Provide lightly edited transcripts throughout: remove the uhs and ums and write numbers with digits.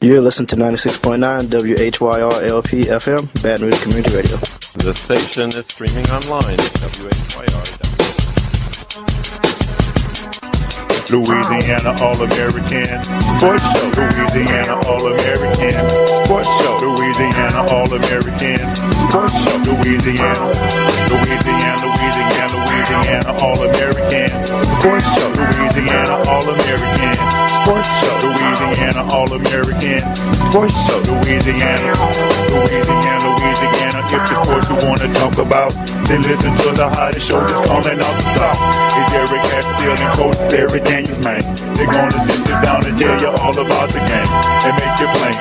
You're listening to 96.9 WHYR LP FM, Baton Rouge Community Radio. The station is streaming online at WHYR.com. Louisiana All-American Sports Show. Louisiana All-American Sports Show. Louisiana All-American Sports Show. Louisiana All-American Sports Show. Louisiana All-American Sports Show. Louisiana All-American Sports Show. Louisiana. If the sports you want to talk about, then listen to the hottest show that's calling out the South. It's Eric Hatfield and Coach Barry Daniels, man. They're gonna sit you down and tell you all about the game and make you plain.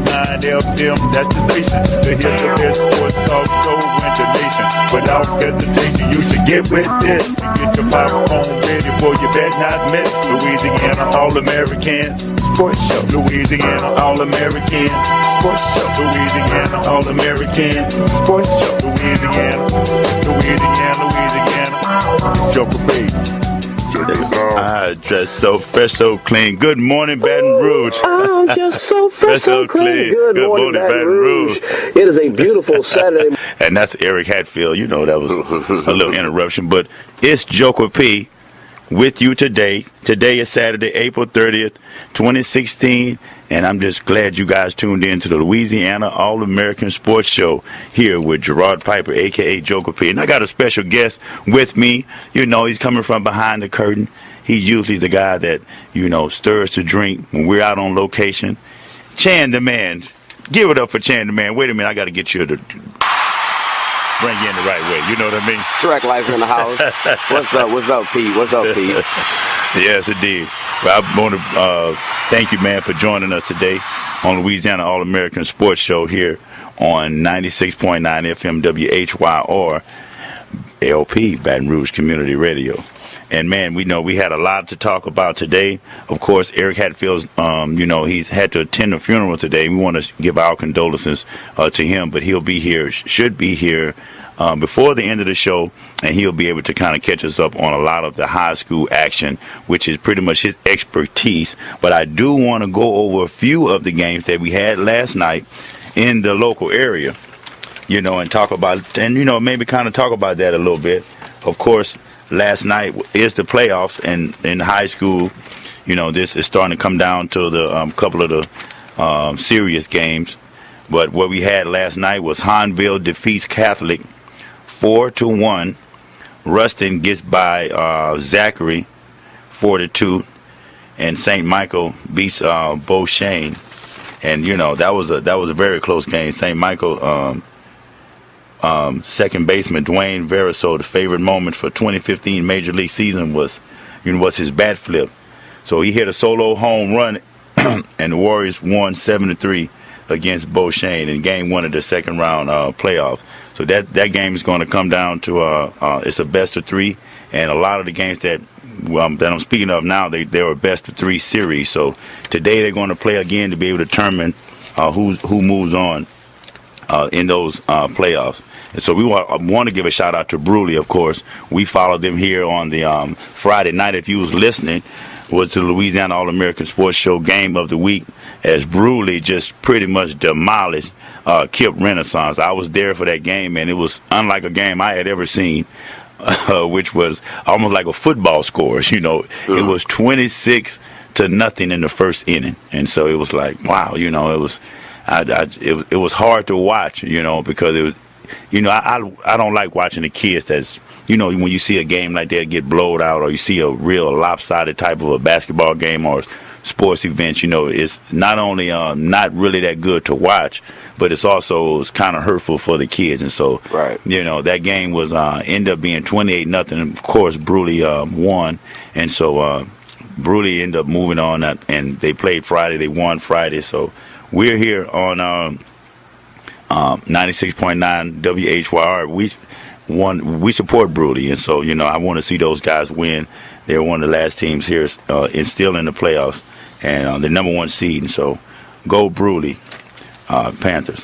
96.9 FM, that's the station to hear the best sports talk show in the nation. Without hesitation, you should get with this and get your popcorn ready for you bet not miss. Louisiana All-American Sports Show. Louisiana All-American Sports Show. Louisiana All-American Sports Show. Louisiana. Joker Bay. I dress so fresh, so clean. Good morning, Baton Rouge. I'm just so fresh, so clean. Good morning, Baton Rouge. It is a beautiful Saturday. And that's Eric Hatfield. You know that was a little interruption, but it's Joker P with you today. Today is Saturday, April 30th, 2016, and I'm just glad you guys tuned in to the Louisiana All-American Sports Show here with Gerard Piper, a.k.a. Joker P. And I got a special guest with me. You know, he's coming from behind the curtain. He's usually the guy that, you know, stirs the drink when we're out on location. Chandler, man. Give it up for Chandler, man. Wait a minute, I got to get you to bring you in the right way. You know what I mean? Track life in the house. What's up, Pete? Yes, indeed. Well, I want to thank you, man, for joining us today on Louisiana All-American Sports Show here on 96.9 FM WHYR LP, Baton Rouge Community Radio. And, man, we know we had a lot to talk about today. Of course, Eric Hatfield's, he's had to attend a funeral today. We want to give our condolences to him, but he'll be here, should be here before the end of the show, and he'll be able to kind of catch us up on a lot of the high school action, which is pretty much his expertise. But I do want to go over a few of the games that we had last night in the local area, you know, and talk about, and, you know, maybe kind of talk about that a little bit. Of course, last night is the playoffs, and in high school, you know, this is starting to come down to the couple of the serious games. But what we had last night was Hanville defeats Catholic 4-1. Ruston gets by Zachary 4-2, and St. Michael beats Beauchene. And you know that was a very close game. St. Michael. Second baseman Dwayne Veriso, the favorite moment for 2015 Major League season was his bat flip. So he hit a solo home run, and the Warriors won 7-3 against Beauchene in Game 1 of the second round playoff. So that game is going to come down to it's a best of three, and a lot of the games that I'm speaking of now, they were best of three series. So today they're going to play again to be able to determine who moves on in those playoffs. And so we want to give a shout out to Bruley, of course. We followed them here on the Friday night. If you was listening, was the Louisiana All-American Sports Show Game of the Week, as Bruley just pretty much demolished Kip Renaissance. I was there for that game, and it was unlike a game I had ever seen, which was almost like a football score. You know, It was 26-0 in the first inning, and so it was like, wow, you know, it was hard to watch, you know, because it was. You know, I don't like watching the kids that's, you know, when you see a game like that get blowed out, or you see a real lopsided type of a basketball game or sports event, you know, it's not only not really that good to watch, but it's kind of hurtful for the kids. And so, right. You know, that game was ended up being 28-0. Of course, Bruley won. And so Bruley ended up moving on, and they played Friday. They won Friday. So we're here on 96.9 WHYR. We support Bruley, and so, you know, I want to see those guys win. They're one of the last teams here, and still in the playoffs, and the number one seed. And so, go Bruley, Panthers.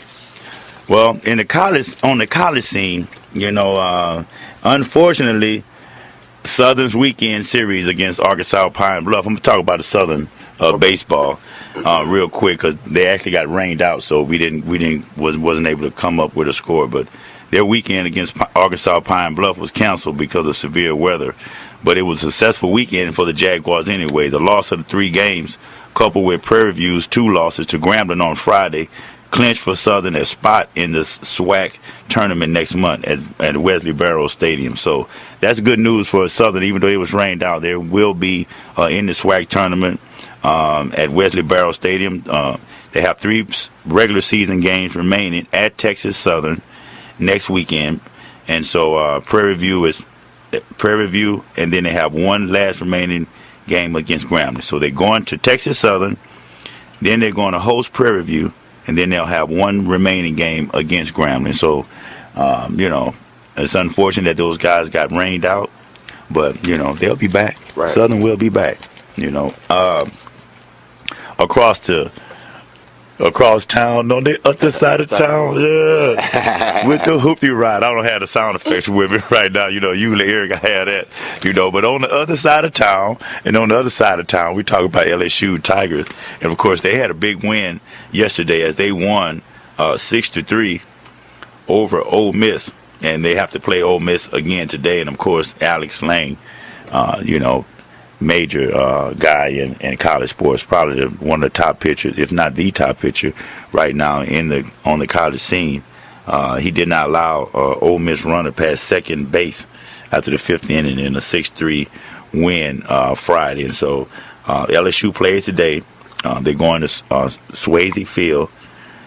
Well, on the college scene, you know, unfortunately, Southern's weekend series against Arkansas Pine Bluff. I'm gonna talk about the Southern baseball. real quick because they actually got rained out, so wasn't able to come up with a score. But their weekend against Arkansas Pine Bluff was canceled because of severe weather. But it was a successful weekend for the Jaguars anyway. The loss of the 3 games, coupled with Prairie View's 2 losses to Grambling on Friday, clinched for Southern a spot in the SWAC tournament next month at Wesley Barrows Stadium. So that's good news for Southern. Even though it was rained out, there will be in the SWAC tournament at Wesley Barrows Stadium. They have 3 regular season games remaining at Texas Southern next weekend. And so Prairie View, and then they have 1 last remaining game against Grambling. So they're going to Texas Southern, then they're going to host Prairie View, and then they'll have 1 remaining game against Grambling. So, it's unfortunate that those guys got rained out, but, they'll be back. Right. Southern will be back, across town, on the other side of town, yeah, with the hoopty ride. I don't have the sound effects with me right now, usually Eric I had that, but on the other side of town, and on the other side of town, we talk about LSU Tigers, and of course they had a big win yesterday as they won 6-3 over Ole Miss, and they have to play Ole Miss again today, and of course Alex Lang, major guy in college sports, probably one of the top pitchers, if not the top pitcher right now on the college scene. He did not allow Ole Miss runner past second base after the 5th inning in a 6-3 win Friday. And so LSU plays today. They're going to Swayze Field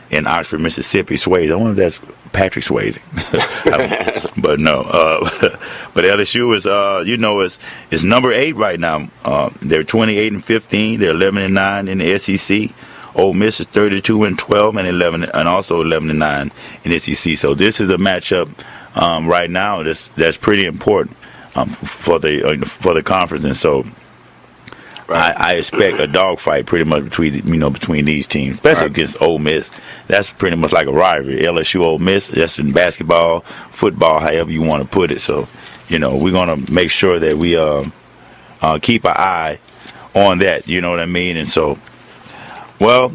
in Oxford, Mississippi. Swayze, I wonder if that's Patrick Swayze. But no. But LSU is number 8 right now. They're 28-15. They're 11-9 in the SEC. Ole Miss is 32-12 and 11, and also 11-9 in the SEC. So this is a matchup right now that's pretty important for the conference. And so I expect a dogfight pretty much between these teams, especially against Ole Miss. That's pretty much like a rivalry. LSU Ole Miss. That's in basketball, football, however you want to put it. So, we're gonna make sure that we keep an eye on that. You know what I mean? And so, well,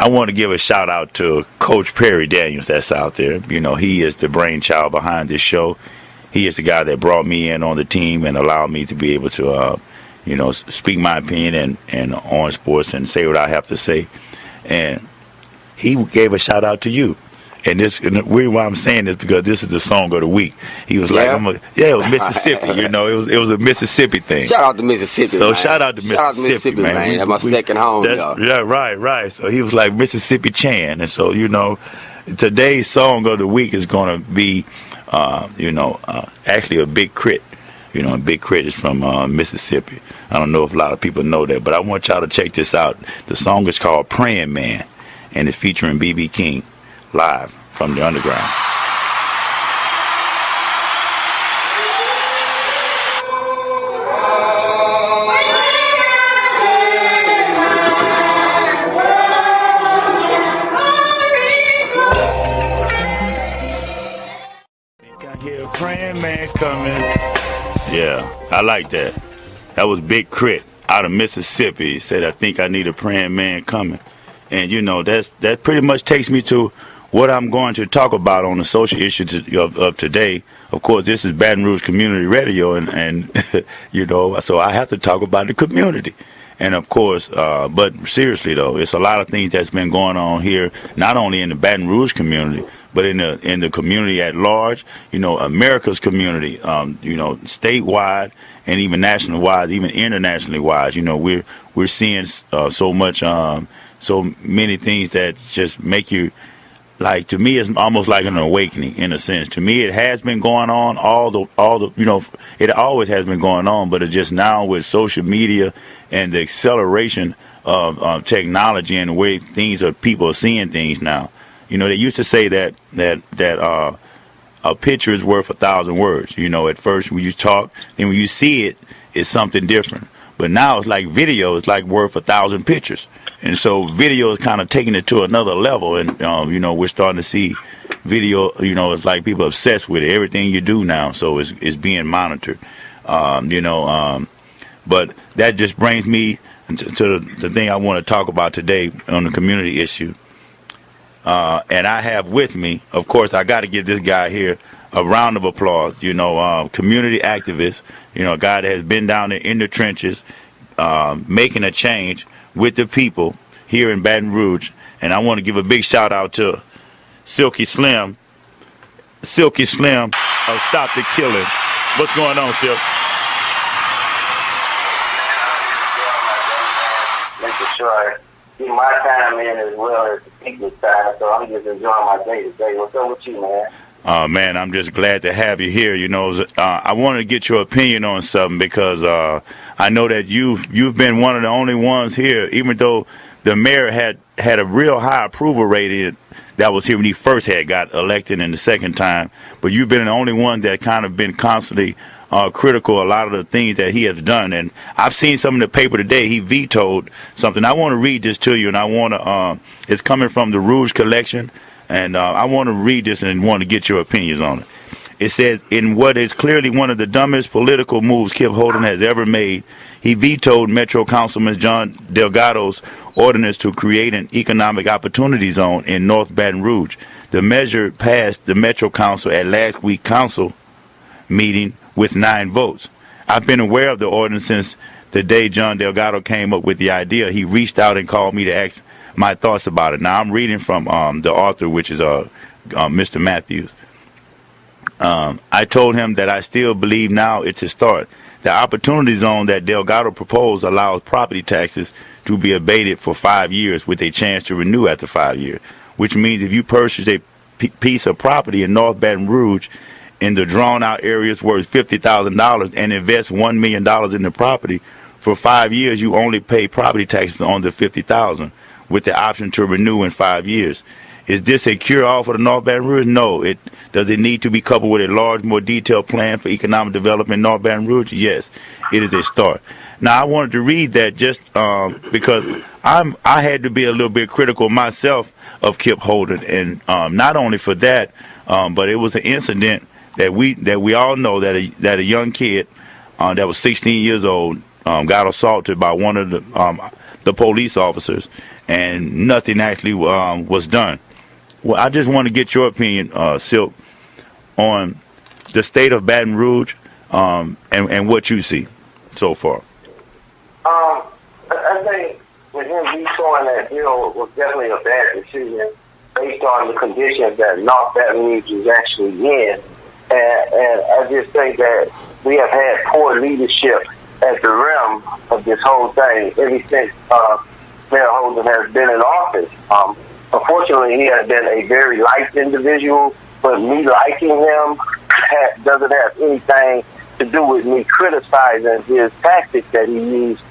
I want to give a shout out to Coach Perry Daniels that's out there. He is the brainchild behind this show. He is the guy that brought me in on the team and allowed me to be able to speak my opinion and on sports and say what I have to say. And he gave a shout out to you. And the reason why I'm saying this because this is the song of the week. He was like, it was Mississippi. It was a Mississippi thing. Shout out to Mississippi. So man. shout out to Mississippi, man. That's my second home, y'all. Yeah, right. So he was like Mississippi Chan, and so today's song of the week is going to be, actually a Big Crit. Big Crit is from Mississippi. I don't know if a lot of people know that, but I want y'all to check this out. The song is called Praying Man, and it's featuring B.B. King live from the underground. I hear a praying man coming. Yeah, I like that. That was Big Crit out of Mississippi. He said, I think I need a praying man coming. And, that pretty much takes me to what I'm going to talk about on the social issues of today. Of course, this is Baton Rouge Community Radio, and so I have to talk about the community. And, of course, but seriously, though, it's a lot of things that's been going on here, not only in the Baton Rouge community, but in the community at large, America's community, statewide and even national wise, even internationally wise. We're seeing so much, so many things that just make you, like, to me, it's almost like an awakening in a sense. To me, it has been going on it always has been going on, but it just now with social media and the acceleration of technology and the way people are seeing things now. They used to say that a picture is worth 1,000 words. At first when you talk, and when you see it, it's something different. But now it's like video is like worth 1,000 pictures. And so video is kind of taking it to another level. And, we're starting to see video, it's like people are obsessed with it. Everything you do now, so it's being monitored. But that just brings me to the thing I want to talk about today on the community issue. And I have with me, of course, I got to give this guy here a round of applause. Community activist, a guy that has been down there in the trenches, making a change with the people here in Baton Rouge. And I want to give a big shout out to Silky Slim. Silky Slim of Stop the Killing. What's going on, Silk? Making sure I get my time in as well as the people's time, so I'm just enjoying my day today. What's up with you, man? Man, I'm just glad to have you here. I wanted to get your opinion on something because I know that you've been one of the only ones here, even though the mayor had a real high approval rating that was here when he first got elected in the second time. But you've been the only one that kind of been constantly critical a lot of the things that he has done. And I've seen some in the paper today. He vetoed something. I want to read this to you, and I want to. It's coming from the Rouge collection, and I want to read this and want to get your opinions on it. It says, in what is clearly one of the dumbest political moves Kip Holden has ever made, he vetoed Metro Councilman John Delgado's ordinance to create an economic opportunity zone in North Baton Rouge. The measure passed the Metro Council at last week's council meeting with 9 votes. I've been aware of the ordinance since the day John Delgado came up with the idea. He reached out and called me to ask my thoughts about it. Now, I'm reading from the author, which is Mr. Matthews. I told him that I still believe now it's a start. The opportunity zone that Delgado proposed allows property taxes to be abated for 5 years with a chance to renew after 5 years, which means if you purchase a piece of property in North Baton Rouge in the drawn-out areas worth $50,000 and invest $1 million in the property, for 5 years you only pay property taxes on the $50,000 with the option to renew in 5 years. Is this a cure-all for the North Baton Rouge? No. Does it need to be coupled with a large, more detailed plan for economic development in North Baton Rouge? Yes, it is a start. Now, I wanted to read that just because I had to be a little bit critical myself of Kip Holden, and not only for that, but it was an incident that we all know that a young kid that was 16 years old got assaulted by one of the police officers, and nothing actually was done. Well, I just want to get your opinion, Silk, on the state of Baton Rouge and what you see so far. I think with him vetoing that bill was definitely a bad decision based on the conditions that North Baton Rouge is actually in. And I just think that we have had poor leadership at the realm of this whole thing ever since Mayor Holden has been in office. Unfortunately, he has been a very liked individual, but me liking him doesn't have anything to do with me criticizing his tactics that he used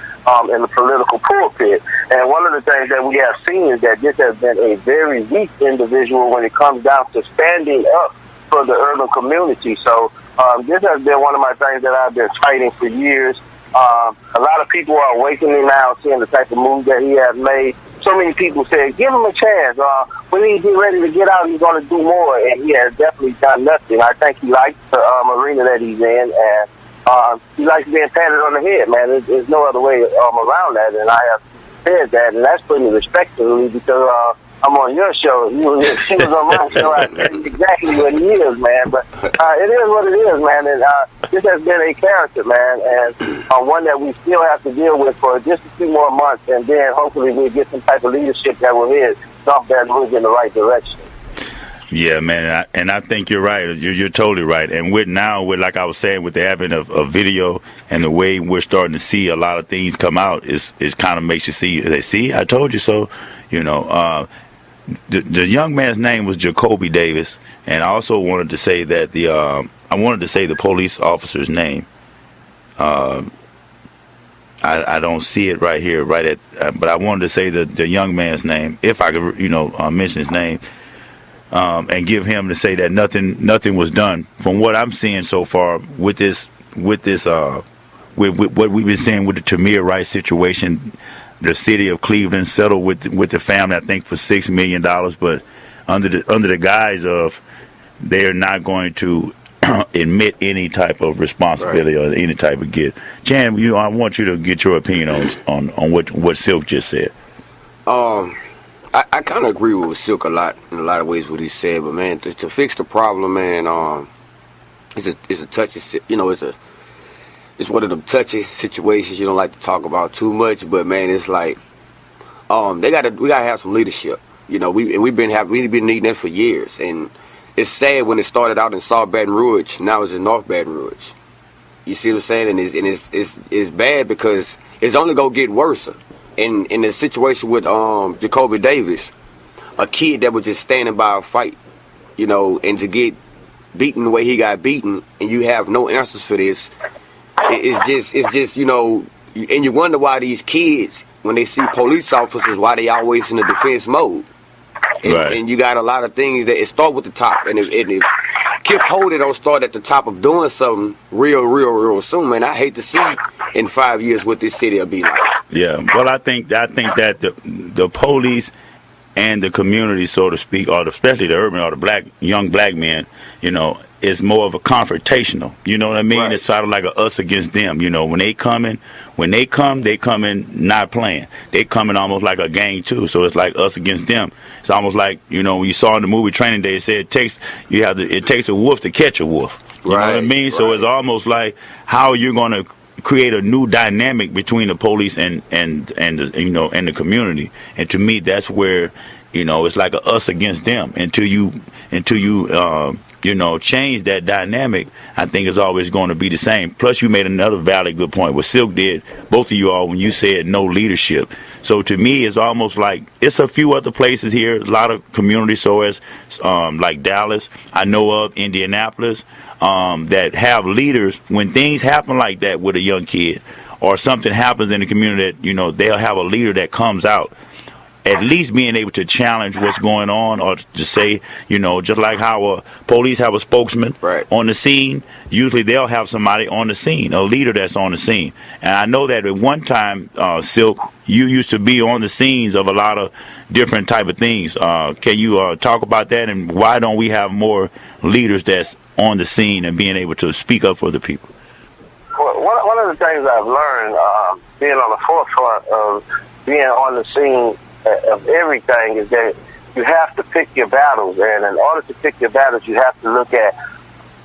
in the political pulpit. And one of the things that we have seen is that this has been a very weak individual when it comes down to standing up for the urban community. So this has been one of my things that I've been fighting for years. A lot of people are awakening now, seeing the type of moves that he has made. So many people say, give him a chance. When he get ready to get out, he's going to do more. And he has definitely done nothing. I think he likes the arena that he's in, and he likes being patted on the head, man. There's no other way around that, and I have said that, and that's putting it respectfully because I'm on your show. He was on my show. I said exactly what he is, man. But it is what it is, man. And this has been a character, man, and one that we still have to deal with for just a few more months, and then hopefully we'll get some type of leadership that will head North Baton Rouge in the right direction. Yeah, man, and I think you're right. You're totally right. And with like I was saying, with the advent of video and the way we're starting to see a lot of things come out, it kind of makes you see, I told you so, The young man's name was Jacoby Davis, and I also wanted to say that the police officer's name. I don't see it right here, but I wanted to say the young man's name, if I could, mention his name, and give him to say that nothing was done. From what I'm seeing so far with what we've been seeing with the Tamir Rice situation. The city of Cleveland settled with the family, I think, for $6 million, but under the guise of they're not going to admit any type of responsibility or any type of guilt. Chan, I want you to get your opinion on what Silk just said. I kind of agree with Silk in a lot of ways what he said, but man, to fix the problem, man, it's a touchy, it's one of them touchy situations you don't like to talk about too much, but man, it's like, we gotta have some leadership. We've been needing that for years, and it's sad when it started out in South Baton Rouge, now it's in North Baton Rouge. You see what I'm saying? And it's bad because it's only gonna get worse. In the situation with Jacoby Davis, a kid that was just standing by a fight, and to get beaten the way he got beaten, and you have no answers for this, it's just and you wonder why these kids, when they see police officers, why they always in the defense mode. And you got a lot of things that it start with the top, and if Kip Holder don't start at the top of doing something real soon, man, I hate to see in 5 years what this city will be like. Yeah, well, I think that the police and the community, so to speak, or especially the urban or the young black men, is more of a confrontational. You know what I mean? Right. It's sort of like a us against them. When they come in not playing. They come in almost like a gang too. So it's like us against them. It's almost like when you saw in the movie Training Day, it said it takes a wolf to catch a wolf. You know what I mean? Right. So it's almost like how you're going to create a new dynamic between the police and the community. And to me, that's where it's like a us against them. Until you change that dynamic, I think it's always going to be the same. Plus, you made another valid good point. What Silk did, both of you all, when you said no leadership. So to me, it's almost like it's a few other places here, a lot of communities, so as like Dallas, I know of, Indianapolis, that have leaders. When things happen like that with a young kid, or something happens in the community that they'll have a leader that comes out, at least being able to challenge what's going on, or to say, just like how police have a spokesman on the scene, usually they'll have somebody on the scene, a leader that's on the scene. And I know that at one time, Silk, you used to be on the scenes of a lot of different type of things. Can you talk about that, and why don't we have more leaders that's on the scene and being able to speak up for the people? Well, one of the things I've learned, being on the forefront of being on the scene of everything, is that you have to pick your battles, and in order to pick your battles, you have to look at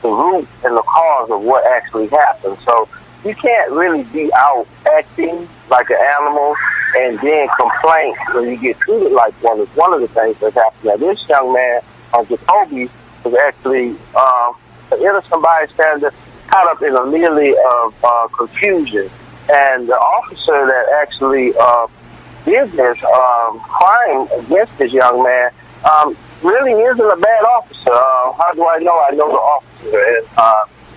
the root and the cause of what actually happened. So you can't really be out acting like an animal and then complain when you get treated like one. Is one of the things that happened. Now, this young man, Jacoby, was actually an innocent bystander caught up in a melee of confusion, and the officer that actually did this crime against this young man really isn't a bad officer. How do I know? I know the officer. And,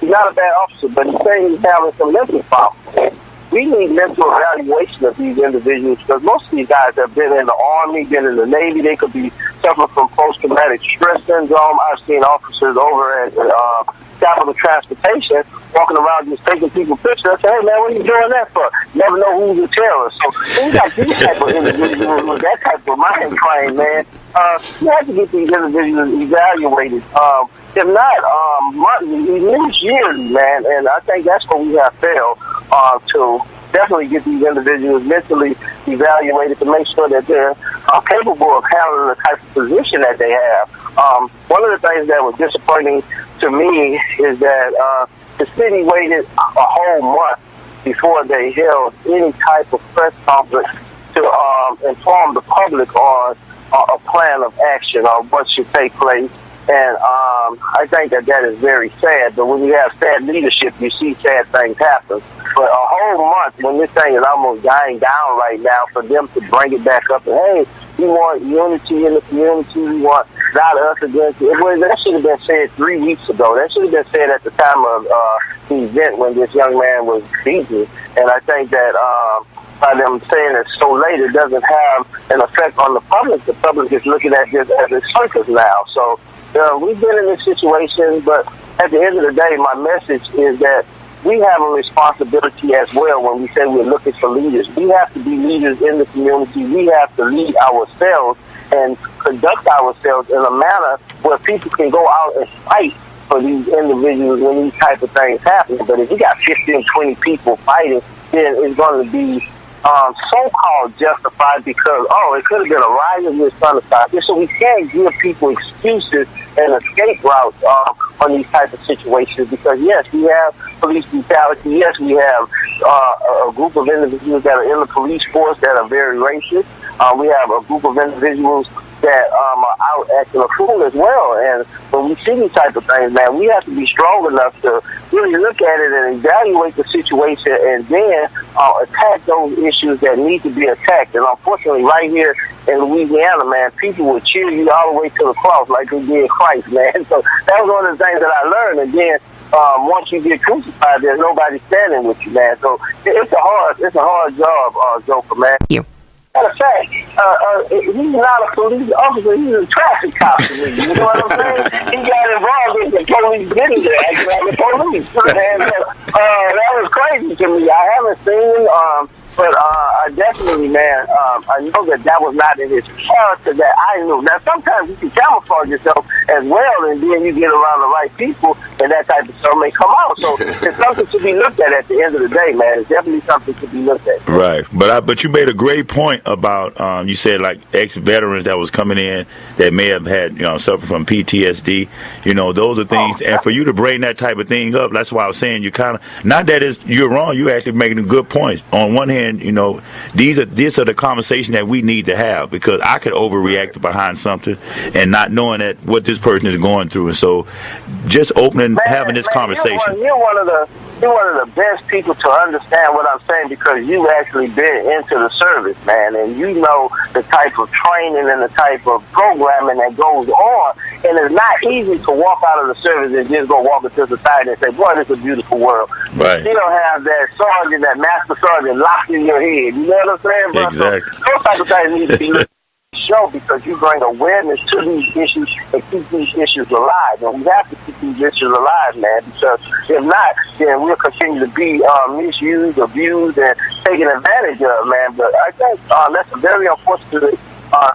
he's not a bad officer, but he's saying he's having some mental problems. We need mental evaluation of these individuals, because most of these guys have been in the Army, been in the Navy. They could be suffering from post-traumatic stress syndrome. I've seen officers over at Capital Transportation walking around just taking people pictures. I say, hey, man, what are you doing that for? Never know who's a terrorist. So we got these type of individuals with that type of mind frame, man. You have to get these individuals evaluated. If not, monthly, at least yearly, man. And I think that's what we have failed to definitely get these individuals mentally evaluated to make sure that they're capable of handling the type of position that they have. One of the things that was disappointing to me is that the city waited a whole month before they held any type of press conference to inform the public on a plan of action on what should take place. And I think that is very sad. But when you have sad leadership, you see sad things happen. But a whole month, when this thing is almost dying down right now, for them to bring it back up and, hey, we want unity in the community, we want not us against it. That should have been said 3 weeks ago. That should have been said at the time of the event when this young man was beaten. And I think that by them saying it so late, it doesn't have an effect on the public. The public is looking at this as a circus now. So we've been in this situation, but at the end of the day, my message is that we have a responsibility as well when we say we're looking for leaders. We have to be leaders in the community. We have to lead ourselves and conduct ourselves in a manner where people can go out and fight for for these individuals when these type of things happen. But if you got 15, 20 people fighting, then it's going to be so-called justified because, it could have been a riot with son of side. So we can't give people excuses and escape routes on these type of situations because, yes, we have police brutality. Yes, we have a group of individuals that are in the police force that are very racist. We have a group of individuals that are out acting a fool as well. And when we see these type of things, man, we have to be strong enough to really look at it and evaluate the situation and then attack those issues that need to be attacked. And unfortunately, right here in Louisiana, man, people will cheer you all the way to the cross like they did Christ, man. So that was one of the things that I learned. And then once you get crucified, there's nobody standing with you, man. So it's a hard job, Joker, man. Thank you. Matter of fact, he's not a police officer, he's a traffic cop to me. You know what I'm saying? He got involved in the police business, acting like the police. And, that was crazy to me. I haven't seen but I definitely, man, I know that was not in his character that I knew. Now, sometimes you can camouflage yourself as well, and then you get around the right people, and that type of stuff may come out. So it's something to be looked at the end of the day, man. It's definitely something to be looked at. Right. But you made a great point about, you said, like, ex-veterans that was coming in that may have had, suffered from PTSD. Those are things. And for you to bring that type of thing up, that's why I was saying you kind of, not that you're wrong, you're actually making a good point. On one hand, these are the conversations that we need to have because I could overreact behind something and not knowing that what this person is going through. And so just having this conversation. You're one of the best people to understand what I'm saying because you've actually been into the service, man, and you know the type of training and the type of programming that goes on. And it's not easy to walk out of the service and just go walk into society and say, boy, this is a beautiful world. Right. You don't have that sergeant, that master sergeant locked in your head. You know what I'm saying, bro? Exactly. So those type of things need to be looked at show because you bring awareness to these issues and keep these issues alive. And we have to keep these issues alive, man, because if not, then we'll continue to be misused, abused, and taken advantage of, man. But I think that's a very unfortunate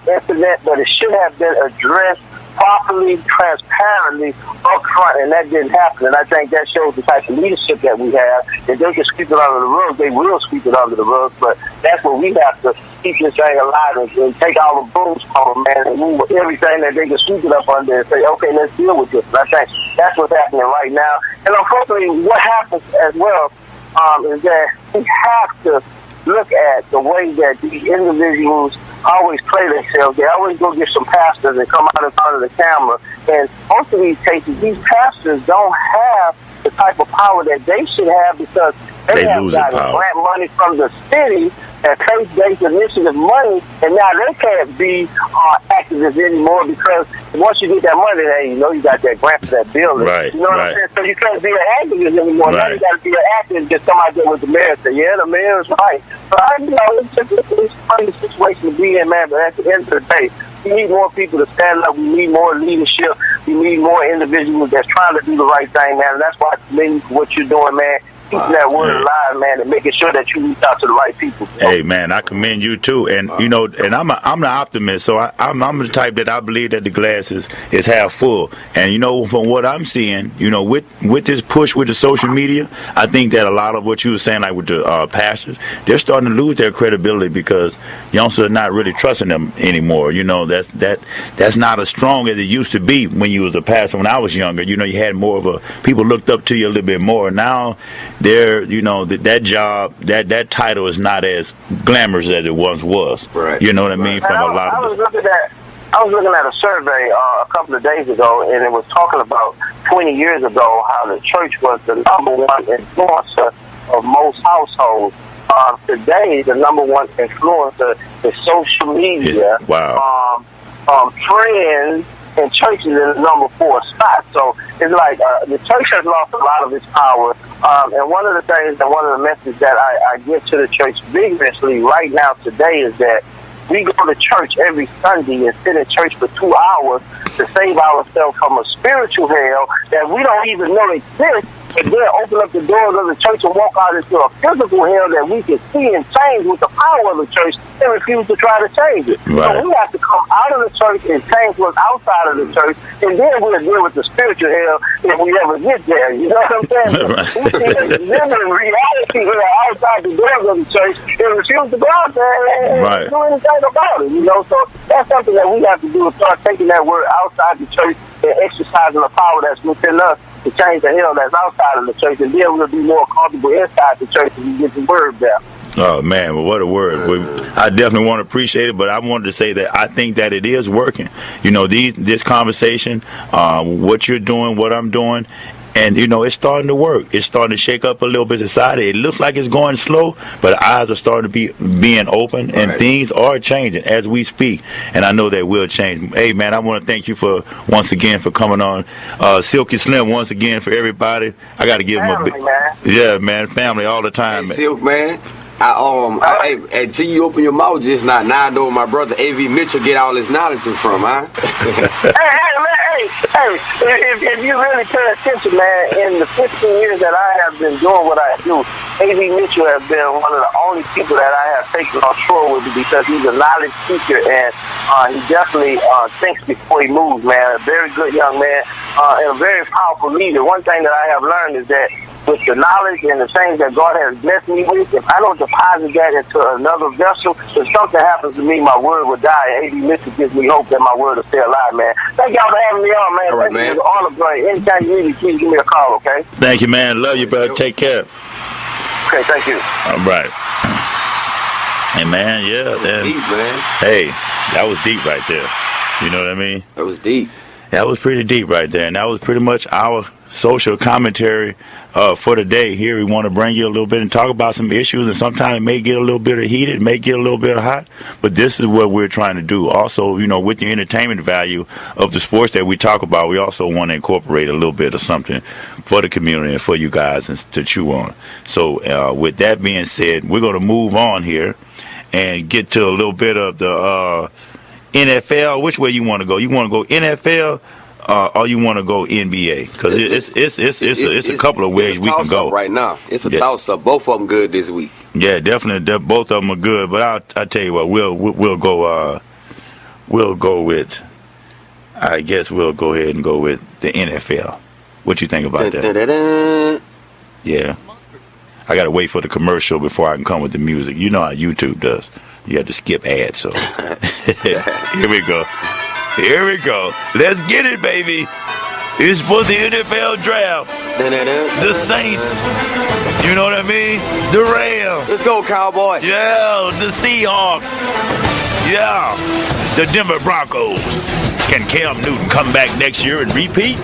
incident, but it should have been addressed properly, transparently, up front, and that didn't happen. And I think that shows the type of leadership that we have. If they can sweep it under the rug, they will sweep it under the rug. But that's what we have to keep this thing alive and take all the brooms from them, man, and move everything that they can sweep it up under and say, okay, let's deal with this. And I think that's what's happening right now. And unfortunately, what happens as well is that we have to look at the way that these individuals always play themselves. They always go get some pastors and come out in front of the camera. And most of these cases, these pastors don't have the type of power that they should have because they have gotten grant money from the city and faith-based initiative money, and now they can't be activists anymore because once you get that money, then you got that grant for that building. Right, you know what I'm saying? So you can't be an activist anymore. Right. Now you got to be an activist. Just somebody there with the mayor and say, yeah, the mayor is right. So it's a funny situation to be in, man, but at the end of the day, we need more people to stand up. We need more leadership. We need more individuals that's trying to do the right thing, man. And that's why I commend you for what you're doing, man. Keeping that word alive, man, and making sure that you reach out to the right people. Hey, man, I commend you too, and and I'm an optimist, so I'm the type that I believe that the glass is half full. And from what I'm seeing, with this push with the social media, I think that a lot of what you were saying, like with the pastors, they're starting to lose their credibility because youngsters are not really trusting them anymore. That's not as strong as it used to be when you was a pastor. When I was younger, you had more of people looked up to you a little bit more. Now that job, that title is not as glamorous as it once was. Right. You know what I mean? From a lot of I was looking at a survey a couple of days ago, and it was talking about 20 years ago how the church was the number one influencer of most households. Today, the number one influencer is social media. Wow. Friends, and churches in the number 4 spot. So it's like the church has lost a lot of its power. And one of the things and one of the messages that I give to the church vigorously right now today is that we go to church every Sunday and sit in church for 2 hours to save ourselves from a spiritual hell that we don't even know exists, and then open up the doors of the church and walk out into a physical hell that we can see and change with the power of the church and refuse to try to change it. Right. So we have to come out of the church and change what's outside of the church, and then we'll deal with the spiritual hell if we ever get there. You know what I'm saying? We live in reality here outside the doors of the church and refuse to go out there and do anything about it. You know, so that's something that we have to do, is start taking that word outside the church and exercising the power that's within us to change the hell that's outside of the church, and then we'll be more comfortable inside the church if we get the word there. Oh, man, well, what a word. I definitely want to appreciate it, but I wanted to say that I think that it is working. You know, this conversation, what you're doing, what I'm doing, and, you know, it's starting to work. It's starting to shake up a little bit society. It looks like it's going slow, but eyes are starting to be being open, and things are changing as we speak. And I know that will change. Hey, man, I want to thank you for once again for coming on. Silky Slim, once again, for everybody. I got to give him a big, yeah, man, family all the time. Hey, Silk, man. Until you open your mouth just now I know my brother A.V. Mitchell get all his knowledge from, huh? If you really pay attention, man, in the 15 years that I have been doing what I do, A.V. Mitchell has been one of the only people that I have taken on tour with, because he's a knowledge teacher, and he definitely thinks before he moves, man. A very good young man, and a very powerful leader. One thing that I have learned is that with the knowledge and the things that God has blessed me with, if I don't deposit that into another vessel, if something happens to me, my word will die. And A.V. Mitchell gives me hope that my word will stay alive, man. Thank y'all for having me on, man. All right, Thank man. you. It's an honor, bro. Anytime you need me, please give me a call, okay? Thank you, man. Love you, brother. Take care. Okay, thank you. All right. Hey, man, yeah. Deep, man. Hey, that was deep right there. You know what I mean? That was deep. That was pretty deep right there. And that was pretty much our social commentary for the day. Here we want to bring you a little bit and talk about some issues, and sometimes it may get a little bit of heated, it may get a little bit of hot, but this is what we're trying to do. Also, you know, with the entertainment value of the sports that we talk about, we also want to incorporate a little bit of something for the community and for you guys to chew on. So with that being said, we're going to move on here and get to a little bit of the NFL. Which way you want to go? You want to go NFL? Or you want to go NBA? Because it's a couple of ways we can go right now. It's a toss-up. Both of them good this week. Yeah, definitely. Both of them are good. But I'll tell you what, we'll go with. I guess we'll go ahead and go with the NFL. What you think about that? Yeah, I gotta wait for the commercial before I can come with the music. You know how YouTube does. You have to skip ads. So here we go. Here we go. Let's get it, baby. It's for the NFL draft. The Saints. You know what I mean? The Rams. Let's go, Cowboys. Yeah, the Seahawks. Yeah, the Denver Broncos. Can Cam Newton come back next year and repeat?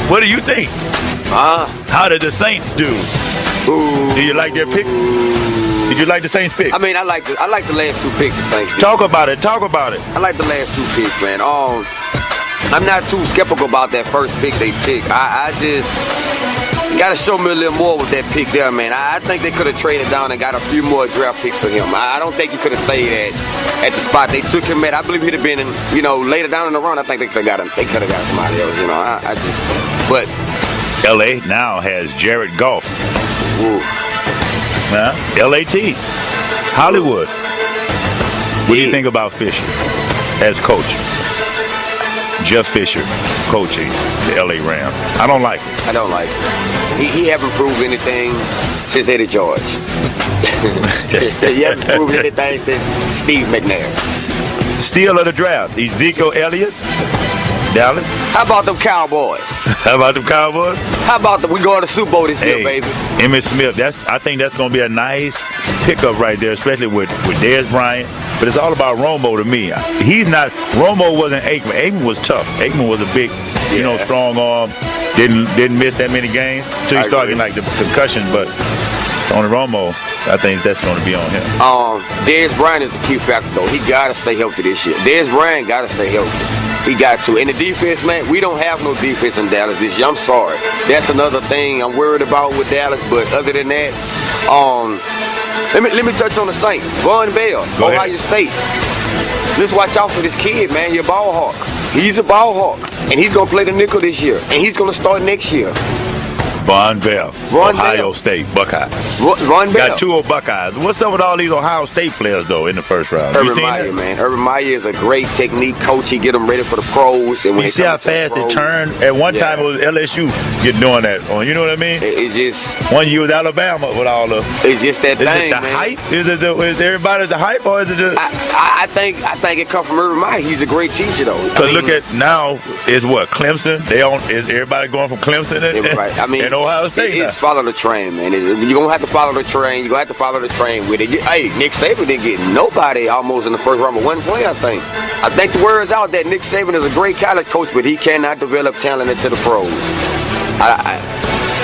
What do you think? How did the Saints do? Do you like their picks? Did you like the Saints pick? I mean, I like the last two picks. The Saints pick. Talk about it. I like the last two picks, man. I'm not too skeptical about that first pick they took. I just got to show me a little more with that pick there, man. I think they could have traded down and got a few more draft picks for him. I don't think he could have stayed at the spot they took him at. I believe he'd have been, later down in the run. I think they could have got him. They could have got somebody else. But LA now has Jared Goff. LAT, Hollywood. What do you think about Fisher as coach? Jeff Fisher coaching the LA Rams. I don't like it. I don't like it. He haven't proved anything since Eddie George. He hasn't proved anything since Steve McNair. Steal of the draft, Ezekiel Elliott, Dallas. How about them Cowboys? How about we go to the Super Bowl this year, baby? Emmitt Smith. I think that's going to be a nice pickup right there, especially with Dez Bryant. But it's all about Romo to me. Romo wasn't Aikman. Aikman was tough. Aikman was a big, strong arm. Didn't miss that many games until he started getting the concussion. But on Romo, I think that's going to be on him. Dez Bryant is the key factor, though. He got to stay healthy this year. Dez Bryant got to stay healthy. He got to. And the defense, man, we don't have no defense in Dallas this year. I'm sorry. That's another thing I'm worried about with Dallas. But other than that, let me touch on the Saints. Von Bell, Ohio State. Let's watch out for this kid, man. You're a ball hawk. He's a ball hawk. And he's going to play the nickel this year. And he's going to start next year. Von Bell, Ohio State Buckeyes. Von Bell. Got 2 old Buckeyes. What's up with all these Ohio State players, though, in the first round? Urban Meyer, man. Urban Meyer is a great technique coach. He get them ready for the pros. And when you see how fast it turned? At one time, it was LSU doing that. You know what I mean? It's just... One year was Alabama with all the... It's just that thing, Is it the hype? Is everybody the hype, or is it just... I think it comes from Urban Meyer. He's a great teacher, though. Because look at now, is what? Clemson? Is everybody going from Clemson right. I mean, and Ohio State? It's follow the train, man. You're going to have to follow the train. You're going to have to follow the train with it. Hey, Nick Saban didn't get nobody almost in the first round but one play, I think. I think the word is out that Nick Saban is a great college coach, but he cannot develop talent into the pros.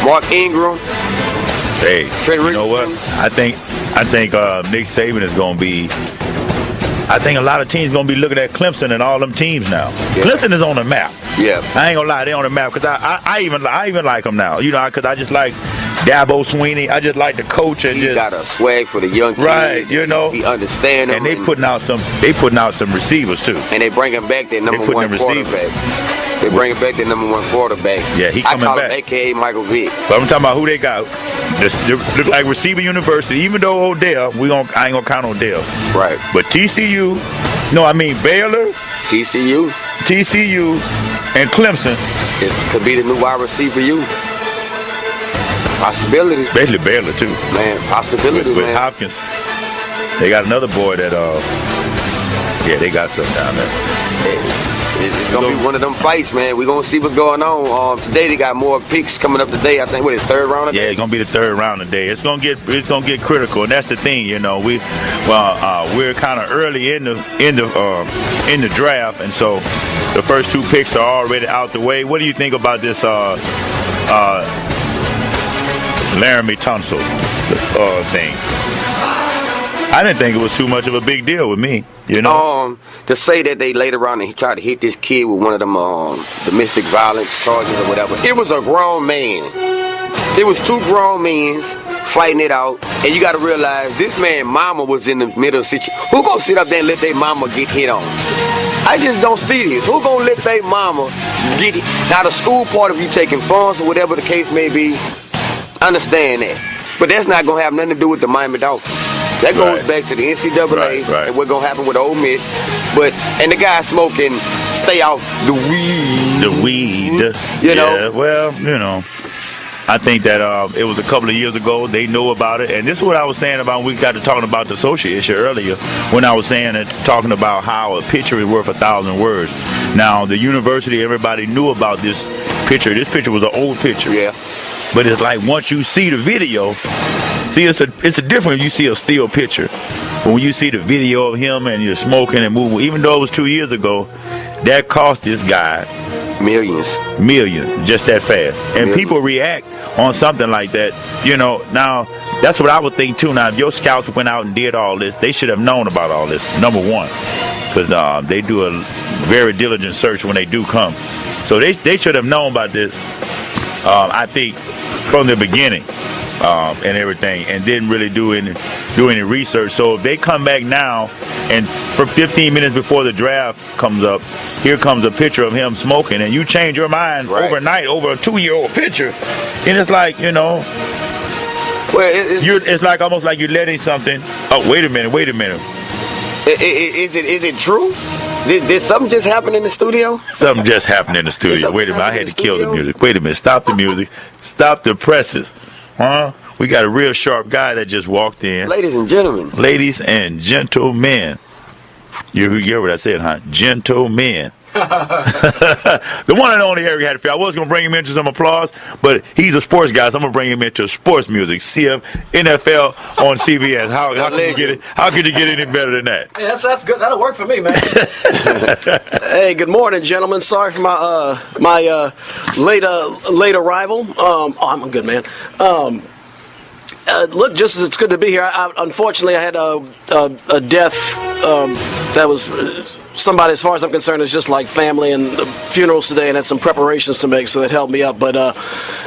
Mark Ingram. Hey, you know what? I think Nick Saban is going to be... I think a lot of teams going to be looking at Clemson and all them teams now. Yeah. Clemson is on the map. Yeah. I ain't going to lie, they on the map because I even like them now. You know, because I just like Dabo Swinney. I just like the coach. And he got a swag for the young kids. Right, you know. He understands them. And they putting out some receivers too. And they bringing back their number one quarterback. They bringing back their number one quarterback. Yeah, he coming back. I call him AKA Michael Vick. But I'm talking about who they got. They look like receiver university. Even though Odell, I ain't gonna count Odell. Right. But TCU, Baylor, TCU, and Clemson. It could be the new wide receiver U. Possibilities. Especially Baylor too. Man, possibilities, with Hopkins. They got another boy that they got something down there. It's going to be one of them fights, man. We're going to see what's going on. Today they got more picks coming up today. I think, what is third round today? Yeah, it's going to be the third round today. It's going to get critical, and that's the thing, you know. We're kind of early in the draft, and so the first 2 picks are already out the way. What do you think about this Laramie Tunsil thing? I didn't think it was too much of a big deal with me, you know. To say that they later on and he tried to hit this kid with one of them domestic violence charges or whatever. It was a grown man. It was 2 grown men fighting it out, and you got to realize this man's mama was in the middle of the situation. Who gonna sit up there and let their mama get hit on? I just don't see this. Who gonna let their mama get hit? Now the school part, if you taking funds or whatever the case may be, understand that. But that's not gonna have nothing to do with the Miami Dolphins. That goes back to the NCAA and what's going to happen with Ole Miss. And the guy smoking, stay off the weed. The weed. You know? Yeah, well, you know, I think that it was a couple of years ago. They know about it. And this is what I was saying about when we got to talking about the social issue earlier, when I was saying and talking about how a picture is worth 1,000 words. Now, the university, everybody knew about this picture. This picture was an old picture. Yeah. But it's like once you see the video, see, it's a different when you see a still picture. But when you see the video of him and you're smoking and moving, even though it was 2 years ago, that cost this guy millions, just that fast. And people react on something like that. You know, now that's what I would think too. Now, if your scouts went out and did all this, they should have known about all this. Number one, because they do a very diligent search when they do come. So they should have known about this. I think from the beginning. And everything, and didn't really do any research. So if they come back now, and for 15 minutes before the draft comes up, here comes a picture of him smoking, and you change your mind overnight over a 2-year-old picture, and it's like, you know, well, it's like almost like you're letting something. Oh, wait a minute. Is it true? Did something just happen in the studio? Something just happened in the studio. Wait a minute, I had to kill the music. Wait a minute, stop the music, stop the presses. Huh? We got a real sharp guy that just walked in. Ladies and gentlemen. Ladies and gentlemen. You hear what I said, huh? Gentlemen. The one and only Harry Hatfield. I was going to bring him into some applause, but he's a sports guy, so I'm going to bring him into sports music. CF NFL on CBS. How could you get any better than that? Yeah, that's good. That'll work for me, man. Hey, good morning, gentlemen. Sorry for my late arrival. I'm a good man. Look, just as it's good to be here. Unfortunately, I had a death that was somebody, as far as I'm concerned, is just like family and funerals today, and had some preparations to make, so that held me up. But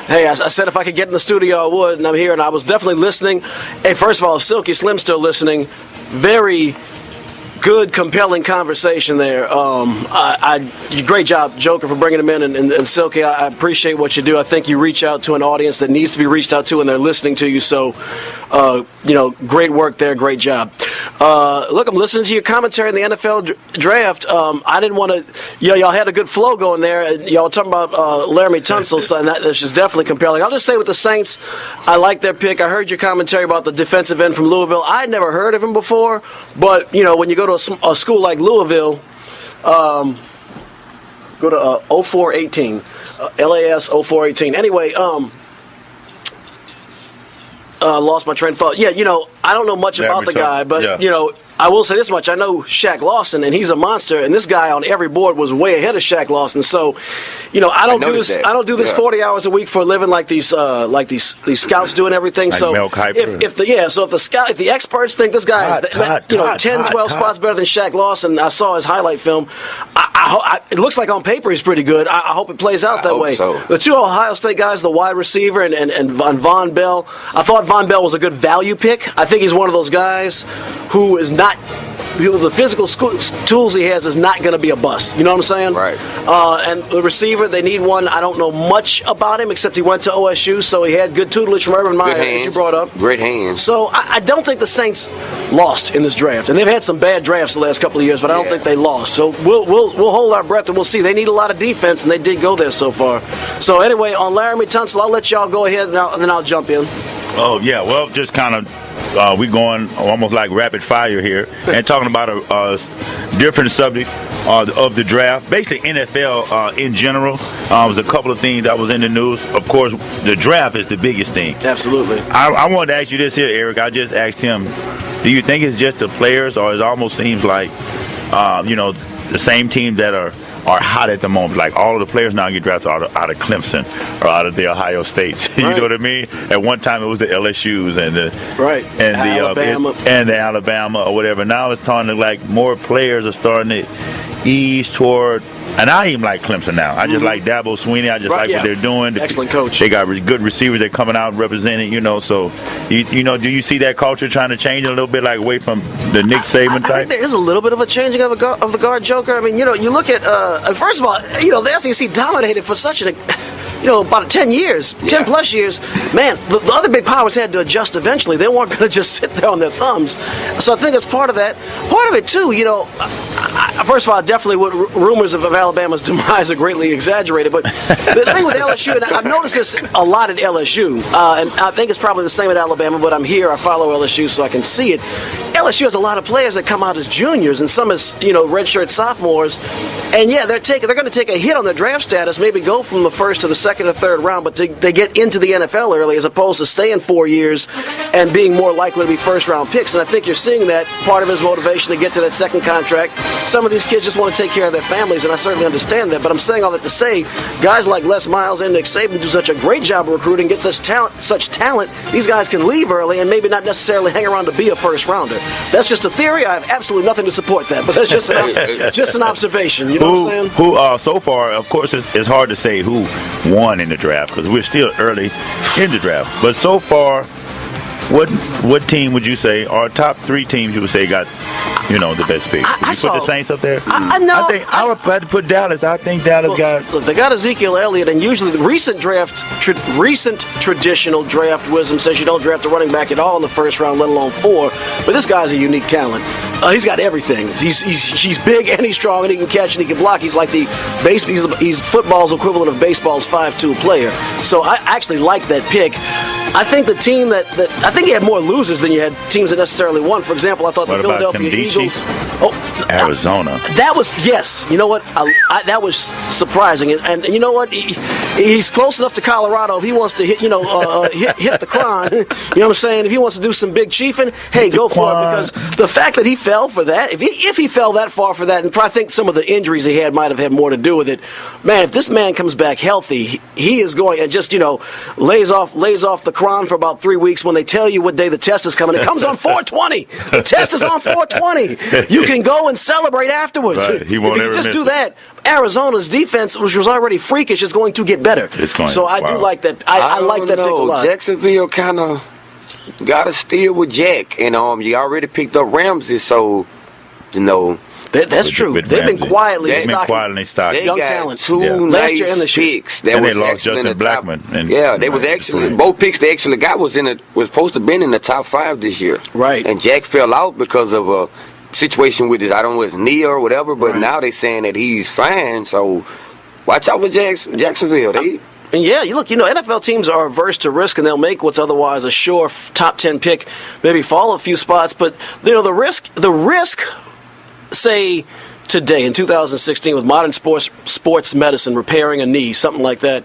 hey, I said if I could get in the studio, I would, and I'm here, and I was definitely listening. Hey, first of all, Silky Slim still listening. Very good, compelling conversation there. Great job, Joker, for bringing him in, and Silky, I appreciate what you do. I think you reach out to an audience that needs to be reached out to, and they're listening to you. So, great work there, great job. Look, I'm listening to your commentary in the NFL draft. I didn't want to, y'all had a good flow going there. Y'all talking about Laramie Tunsil, so that's just definitely compelling. I'll just say with the Saints, I like their pick. I heard your commentary about the defensive end from Louisville. I'd never heard of him before, but when you go to a school like Louisville, go to 0418, LAS 0418. Anyway, lost my train of thought. Yeah, I don't know much about the guy, but I will say this much: I know Shaq Lawson, and he's a monster. And this guy on every board was way ahead of Shaq Lawson. So, I don't do this. I don't do this 40 hours a week for a living like these scouts do and everything. Like so Mel Kiper. if the experts think this guy is 10, 12 spots better than Shaq Lawson, I saw his highlight film. It looks like on paper he's pretty good. I hope it plays out that way. So. The two Ohio State guys, the wide receiver and Von Bell. I thought Von Bell was a good value pick. I think he's one of those guys who is not. The physical tools he has is not going to be a bust. You know what I'm saying? Right. And the receiver, they need one. I don't know much about him except he went to OSU, so he had good tutelage from Urban Meyer, as you brought up. Great hands. So I don't think the Saints lost in this draft, and they've had some bad drafts the last couple of years, but I don't think they lost. So we'll hold our breath and we'll see. They need a lot of defense, and they did go there so far. So anyway, on Laramie Tunsil, I'll let y'all go ahead, and then I'll jump in. Oh yeah, well, just kind of. We're going almost like rapid fire here and talking about different subjects of the draft. Basically, NFL in general. There's a couple of things that was in the news. Of course, the draft is the biggest thing. Absolutely. I wanted to ask you this here, Eric. I just asked him, do you think it's just the players, or it almost seems like, the same teams that are hot at the moment? Like all of the players now get drafted out of Clemson or out of the Ohio States. You know what I mean? At one time it was the LSU's and the Alabama or whatever. Now it's starting to like more players are starting to ease toward. And I even like Clemson now. I just like Dabo Swinney. I just like what they're doing. Excellent coach. They got good receivers. They're coming out and representing. So do you see that culture trying to change a little bit, like away from the Nick Saban type? I think there is a little bit of a changing of the guard, Joker. I mean, you look at first of all, the SEC dominated for such about 10 years, 10 plus years. Man, the other big powers had to adjust eventually. They weren't going to just sit there on their thumbs. So I think it's part of that. Part of it, too, first of all, definitely rumors of Alabama's demise are greatly exaggerated. But the thing with LSU, and I've noticed this a lot at LSU, and I think it's probably the same at Alabama, but I'm here, I follow LSU so I can see it. LSU has a lot of players that come out as juniors and some as, redshirt sophomores. And yeah, they're going to take a hit on their draft status, maybe go from the first to the second or third round, but they get into the NFL early as opposed to staying 4 years and being more likely to be first-round picks. And I think you're seeing that part of his motivation to get to that second contract. Some of these kids just want to take care of their families, and I certainly understand that. But I'm saying all that to say, guys like Les Miles and Nick Saban do such a great job of recruiting, get such talent, these guys can leave early and maybe not necessarily hang around to be a first-rounder. That's just a theory. I have absolutely nothing to support that, but that's just an observation. You know what I'm saying? Who so far, of course, it's hard to say who won in the draft because we're still early in the draft. But so far, what team would you say, or top three teams you would say got, the best pick? Would you put the Saints up there? I would have to put Dallas. I think Dallas got. Look, they got Ezekiel Elliott, and usually the recent traditional draft wisdom says you don't draft a running back at all in the first round, let alone 4. But this guy's a unique talent. He's got everything. He's big and he's strong and he can catch and he can block. He's like he's football's equivalent of baseball's 5'2" player. So I actually like that pick. I think the team that I think you had more losers than you had teams that necessarily won. For example, I thought the Philadelphia Eagles. Arizona. That was, yes. You know what? That was surprising. And you know what? He's close enough to Colorado. If he wants to hit the Cron, you know what I'm saying? If he wants to do some big chiefing, hey, go for it. Because the fact that he fell for that, if he fell that far for that, and I think some of the injuries he had might have had more to do with it. Man, if this man comes back healthy, he is going and just lays off the Cron for about 3 weeks. When they tell you what day the test is coming, it comes on 4/20. The test is on 4/20. You can go and celebrate afterwards. Right. He won't if you ever just miss do it. that, Arizona's defense, which was already freakish, is going to get better. So I do like that. I like that pick a lot. Jacksonville kind of got to steal with Jack, and you already picked up Ramsey, so You know, That's true. with They've been Ramsey. quietly They've been stocking. quietly stocking. they Young got talent. two Yeah. Last nice year in the picks. That And they was lost actually in Justin the top- Blackman. And, Yeah, they was actually both picks they actually got was supposed to been in the top 5 this year. Right. And Jack fell out because of a situation with his knee or whatever. But Right. now they saying that he's fine. So watch out for Jacksonville. And yeah, NFL teams are averse to risk, and they'll make what's otherwise a sure top 10 pick, maybe fall a few spots. But the risk, say today in 2016 with modern sports medicine, repairing a knee, something like that,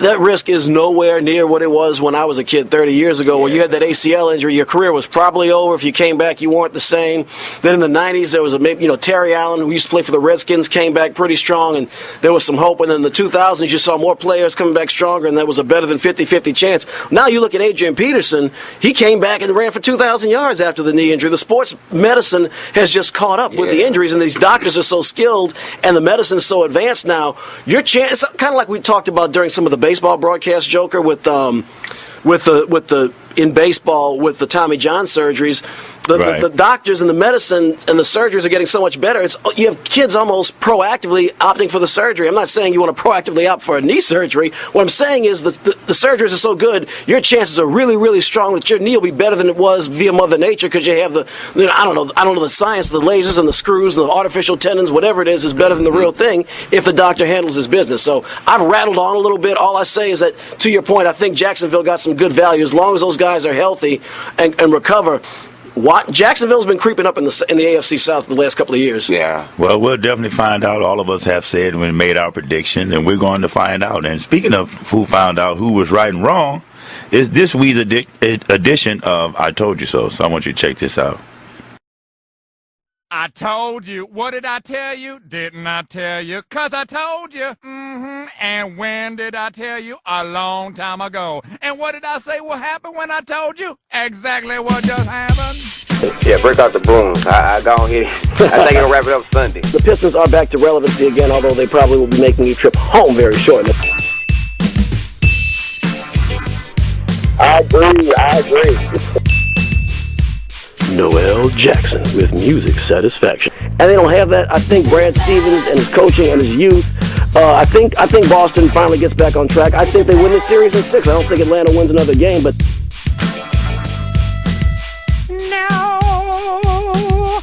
that risk is nowhere near what it was when I was a kid 30 years ago, where you had that ACL injury, your career was probably over. If you came back, you weren't the same. Then in the 90s, there was Terry Allen, who used to play for the Redskins, came back pretty strong, and there was some hope. And then in the 2000s, you saw more players coming back stronger, and there was a better than 50-50 chance. Now you look at Adrian Peterson, he came back and ran for 2,000 yards after the knee injury. The sports medicine has just caught up with the injuries, and these doctors are so skilled, and the medicine is so advanced now. Your chance, it's kind of like we talked about during some of the baseball broadcasts, Joker, with the in baseball with the Tommy John surgeries. The doctors and the medicine and the surgeries are getting so much better. You have kids almost proactively opting for the surgery. I'm not saying you want to proactively opt for a knee surgery. What I'm saying is the surgeries are so good, your chances are really, really strong that your knee will be better than it was via Mother Nature, because you have I don't know the science, the lasers and the screws and the artificial tendons, whatever it is better than the real thing if the doctor handles his business. So I've rattled on a little bit. All I say is that, to your point, I think Jacksonville got some good value as long as those guys are healthy and recover. Jacksonville's been creeping up in the AFC South the last couple of years. Yeah. Well, we'll definitely find out. All of us have said when we made our prediction, and we're going to find out. And speaking of who found out who was right and wrong, is this week's edition of I Told You So. So I want you to check this out. I told you. What did I tell you? Didn't I tell you? 'Cause I told you. And when did I tell you? A long time ago. And what did I say will happen when I told you? Exactly what just happened. Yeah, break out the brooms. I go on here. I think it'll wrap it up Sunday. The Pistons are back to relevancy again, although they probably will be making a trip home very shortly. I agree. Noel Jackson with music satisfaction. And they don't have that. I think Brad Stevens and his coaching and his youth, I think Boston finally gets back on track. I think they win this series in 6. I don't think Atlanta wins another game, but no,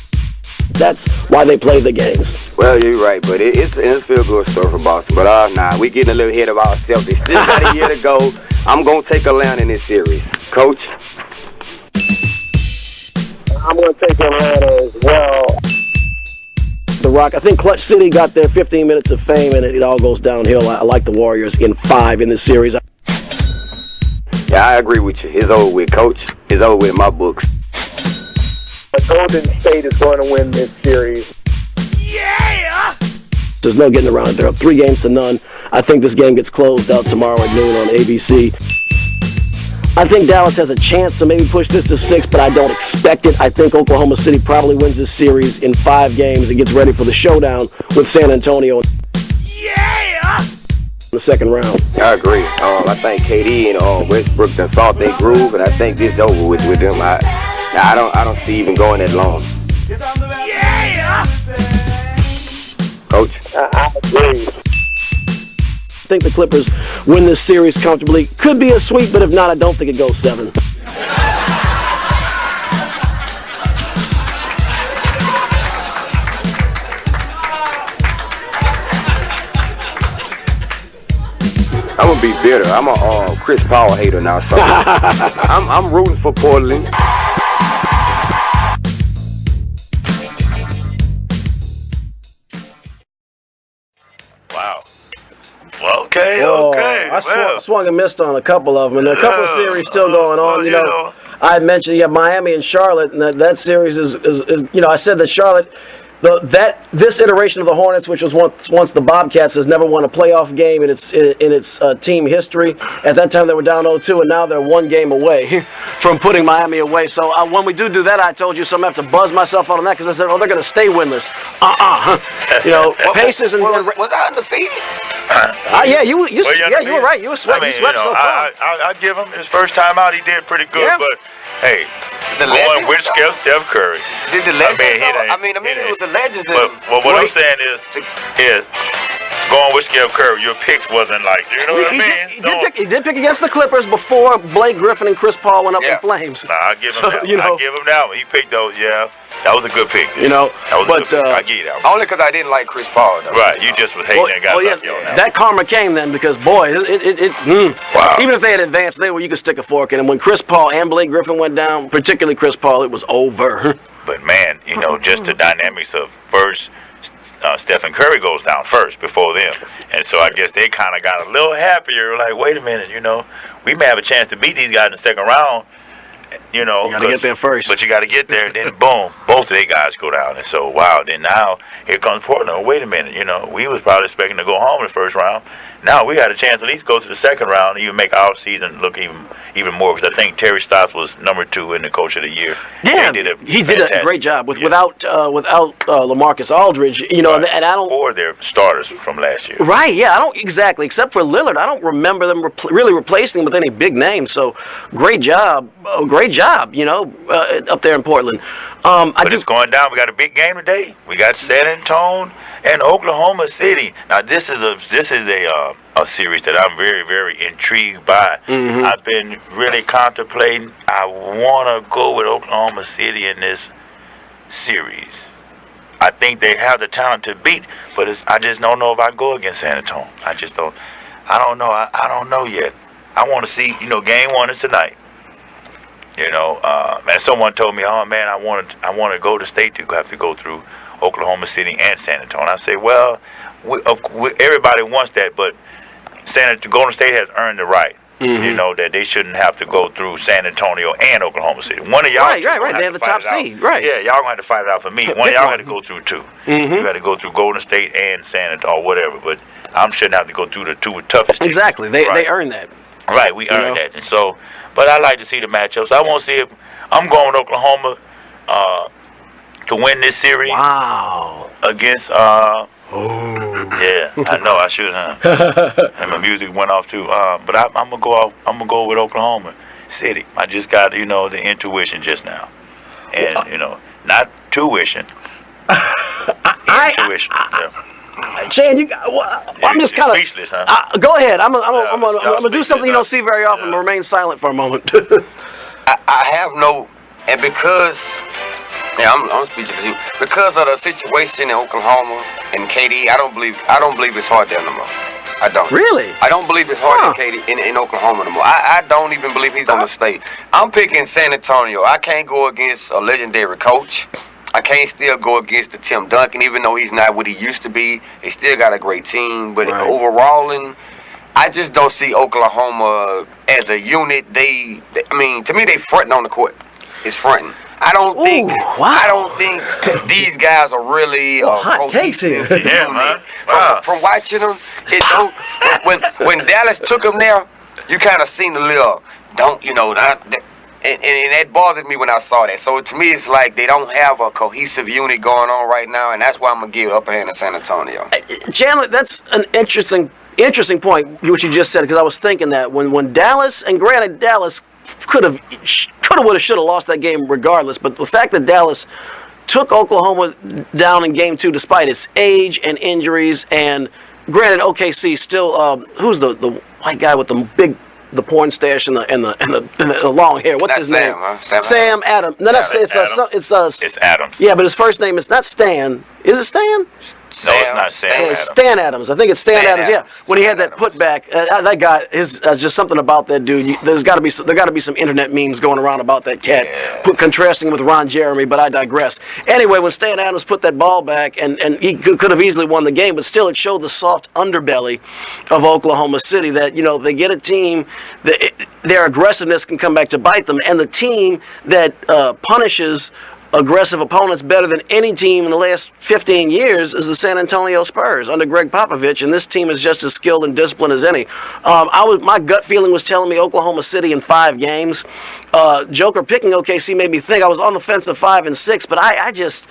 that's why they play the games. Well, you're right, but it's a feel-good story for Boston. But we getting a little ahead of ourselves. They still got a year to go. I'm going to take Atlanta in this series. Coach? I'm going to take Atlanta as well. The Rock, I think Clutch City got their 15 minutes of fame, and it all goes downhill. I like the Warriors in 5 in this series. Yeah, I agree with you. It's over with, Coach. It's over with in my books. Golden State is going to win this series. Yeah! There's no getting around it. They're up 3-0. I think this game gets closed out tomorrow at noon on ABC. I think Dallas has a chance to maybe push this to 6, but I don't expect it. I think Oklahoma City probably wins this series in 5 games and gets ready for the showdown with San Antonio. Yeah! In the second round. I agree. I think KD and Westbrook done fought their groove, and I think this is over with them. I don't see even going that long. Yeah! Coach? I agree. I think the Clippers win this series comfortably. Could be a sweep, but if not, I don't think it goes 7. I'm gonna be bitter. I'm a Chris Paul hater now, so I'm rooting for Portland. Wow. Well, okay. I swung and missed on a couple of them, and there are a couple of series still going on. You know, I mentioned you have Miami and Charlotte, and that series is I said that Charlotte, this iteration of the Hornets, which was once the Bobcats, has never won a playoff game in its team history. At that time, they were down 0-2, and now they're 1 game away from putting Miami away. So when we do that, I told you, so I'm going to have to buzz myself on that, because I said, they're going to stay winless. Pacers and was I undefeated? yeah, you were right. You swept so far. I give him his first time out. He did pretty good, Yeah. but hey, going with Steph Curry. Did the legends? It was the legends. But what I'm saying is going with Steph Curry. Your picks wasn't like, you know what I mean? He did pick against the Clippers before Blake Griffin and Chris Paul went up in flames. Nah, I give him that. I give him that one. He picked those. Yeah, that was a good pick. You know, that was a good pick. I give you that one. Only because I didn't like Chris Paul. Though. Right, you just was hating that guy. That karma came then because boy, even if they had advanced, you could stick a fork in. And when Chris Paul and Blake Griffin went down, particularly Chris Paul, it was over. But man, just the dynamics of first. Stephen Curry goes down first before them. And so I guess they kind of got a little happier. Like, wait a minute, we may have a chance to beat these guys in the second round. You got to get there first. But you got to get there, and then boom, both of their guys go down. And so, wow, then now here comes Portland. Oh, wait a minute, we was probably expecting to go home in the first round. Now we got a chance to at least go to the second round and even make our season look even more. Because I think Terry Stotts was number 2 in the Coach of the Year. Yeah, he did a great job without LaMarcus Aldridge. And I don't. Or their starters from last year. Right. Yeah, I don't exactly. Except for Lillard, I don't remember them really replacing him with any big names. So great job, up there in Portland. But it's going down. We got a big game today. We got San Antonio and Oklahoma City. Now this is a series that I'm very, very intrigued by. Mm-hmm. I've been really contemplating. I want to go with Oklahoma City in this series. I think they have the talent to beat, but I just don't know if I go against San Antonio. I don't know. I don't know yet. I want to see. Game 1 is tonight. And someone told me, oh man, I want to go to state to have to go through Oklahoma City and San Antonio. I say, well, everybody wants that, but Golden State has earned the right. Mm-hmm. That they shouldn't have to go through San Antonio and Oklahoma City. One of y'all, right. They have the top seed, right? Yeah, y'all gonna have to fight it out for me. One of y'all got to go through 2. Mm-hmm. You got to go through Golden State and San Antonio, or whatever. But I shouldn't have to go through the 2 toughest teams. Exactly, they earned that. Right, we earned that, and so. But I like to see the matchups. I want to see if I'm going with Oklahoma to win this series. Wow. Against. Yeah, I know I should, huh? And my music went off too. But I'm gonna go with Oklahoma City. I just got the intuition just now, and not tuition. Intuition. Shane, I'm just kind of speechless, huh? Go ahead. I'm gonna do something you don't see very often. Remain silent for a moment. I have no, and because I'm speechless. Because of the situation in Oklahoma and KD, I don't believe it's hard there no more. I don't. Really? I don't believe it's hard in Oklahoma no more. I don't even believe he's gonna stay. I'm picking San Antonio. I can't go against a legendary coach. I can't still go against the Tim Duncan, even though he's not what he used to be. They still got a great team, but overall, I just don't see Oklahoma as a unit. To me, they fronting on the court. It's fronting. I don't think these guys are really hot takes here. Yeah, man. From watching them, when Dallas took them there, you kind of seen the little And that bothered me when I saw that. So to me, it's like they don't have a cohesive unit going on right now, and that's why I'm gonna give upper hand to San Antonio. Chandler, that's an interesting point what you just said, because I was thinking that when Dallas, and granted Dallas would have, should have lost that game regardless, but the fact that Dallas took Oklahoma down in game 2 despite its age and injuries, and granted OKC still who's the white guy with the porn stash and the long hair. What's his name? Sam Adams. No, it's Adams. Yeah, but his first name is not Stan. Is it Stan? No, it's not Sam Adams. Stan Adams. I think it's Stan Adams. Yeah, when he had that putback, that guy is just something about that dude. There got to be some internet memes going around about that cat, contrasting with Ron Jeremy. But I digress. Anyway, when Stan Adams put that ball back, and he could have easily won the game, but still it showed the soft underbelly of Oklahoma City. That they get a team that their aggressiveness can come back to bite them, and the team that punishes aggressive opponents better than any team in the last 15 years is the San Antonio Spurs under Greg Popovich, and this team is just as skilled and disciplined as any. My gut feeling was telling me Oklahoma City in 5 games. Joker picking OKC made me think I was on the fence of 5 and 6, but I just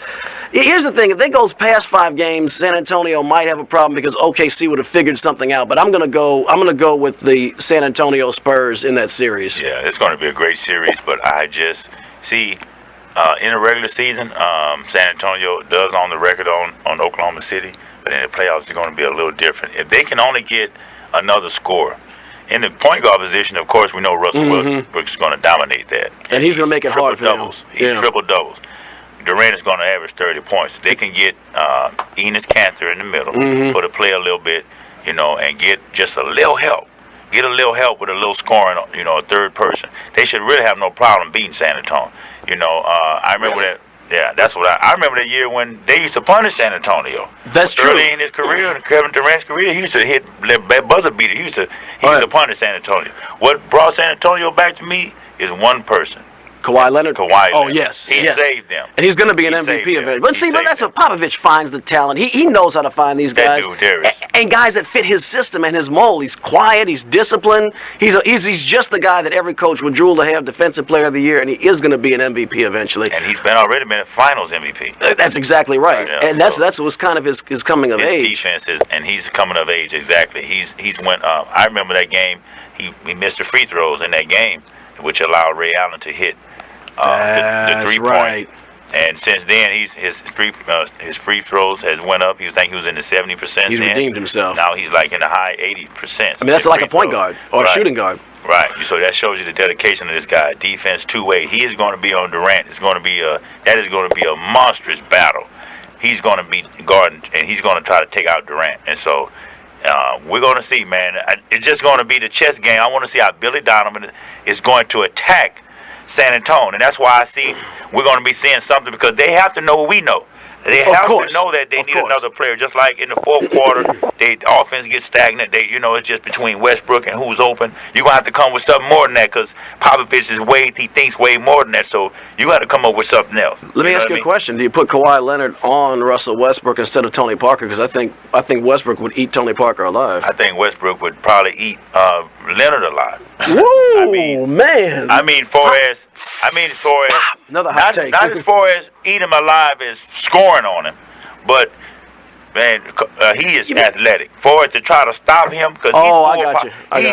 here's the thing: if they goes past 5 games, San Antonio might have a problem because OKC would have figured something out. But I'm gonna go with the San Antonio Spurs in that series. Yeah, it's going to be a great series, but I just See, in the regular season, San Antonio does on the record on Oklahoma City, but in the playoffs, it's going to be a little different. If they can only get another score. In the point guard position, of course, we know Russell Westbrook is going to dominate that. And he's going to make it hard for them. He's triple-doubles. Durant is going to average 30 points. If they can get Enes Kanter in the middle, put a play a little bit, and get just a little help. Get a little help with a little scoring, a third person. They should really have no problem beating San Antonio. I remember that. Yeah, that's what I remember the year when they used to punish San Antonio. That's true. Early in his career, in Kevin Durant's career, he used to hit that buzzer beater. He used to punish San Antonio. What brought San Antonio back to me is one person. Kawhi Leonard? Oh, yes. He saved them. And he's going to be an MVP eventually. But see, that's what Popovich finds the talent. He knows how to find these guys. That dude, Darius. And guys that fit his system and his mold. He's quiet. He's disciplined. He's just the guy that every coach would drool to have Defensive Player of the Year, and he is going to be an MVP eventually. And he's already been a Finals MVP. That's exactly right. And that's what's kind of his coming of age. His defense and he's coming of age, exactly. He's went. I remember that game. He missed the free throws in that game, which allowed Ray Allen to hit the 3-point. And since then, his free throws has went up. He was in the 70%. He's redeemed himself. Now he's like in the high 80%. I mean, that's like a point guard or a shooting guard. Right. So that shows you the dedication of this guy. Defense two-way. He is going to be on Durant. That is going to be a monstrous battle. He's going to be guarding, and he's going to try to take out Durant. And so we're going to see, man. It's just going to be the chess game. I want to see how Billy Donovan is going to attack San Antonio, and that's why I see we're going to be seeing something, because they have to know what we know. They have to know that they need another player. Just like in the fourth quarter, the offense gets stagnant. It's just between Westbrook and who's open. You're going to have to come with something more than that, because Popovich he thinks way more than that. So you got to come up with something else. Let me ask you a question. Do you put Kawhi Leonard on Russell Westbrook instead of Tony Parker? Because I think Westbrook would eat Tony Parker alive. I think Westbrook would probably eat Leonard alive. Woo, man. Another hot take. Not as far as eat him alive as scoring on him, but man, he is athletic. For it to try to stop him, because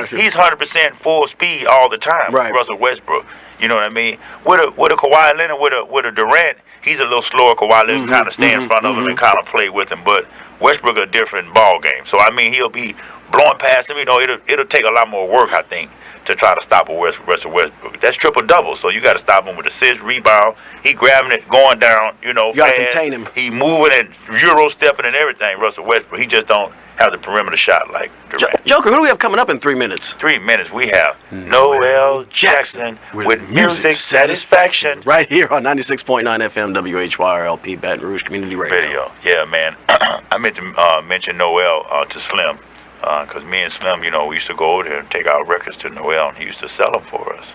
he's 100% full speed all the time. Right. Russell Westbrook. You know what I mean? With a Kawhi Leonard, with a Durant, he's a little slower. Kawhi Leonard kind of stay in front of him and kind of play with him. But Westbrook a different ball game. So I mean, he'll be blowing past him. It'll take a lot more work, I think, to try to stop Russell Westbrook. That's triple-double, so you got to stop him with assist, rebound. He grabbing it, going down, you got to contain him. He moving and Euro-stepping and everything, Russell Westbrook. He just don't have the perimeter shot like Durant. Joker, who do we have coming up in 3 minutes? 3 minutes, we have Noel Jackson with Music Satisfaction. Right here on 96.9 FM WHYR LP Baton Rouge Community Radio. Yeah, man. I meant to mention Noel to Slim. Because me and Slim, we used to go over there and take our records to Noel, and he used to sell them for us.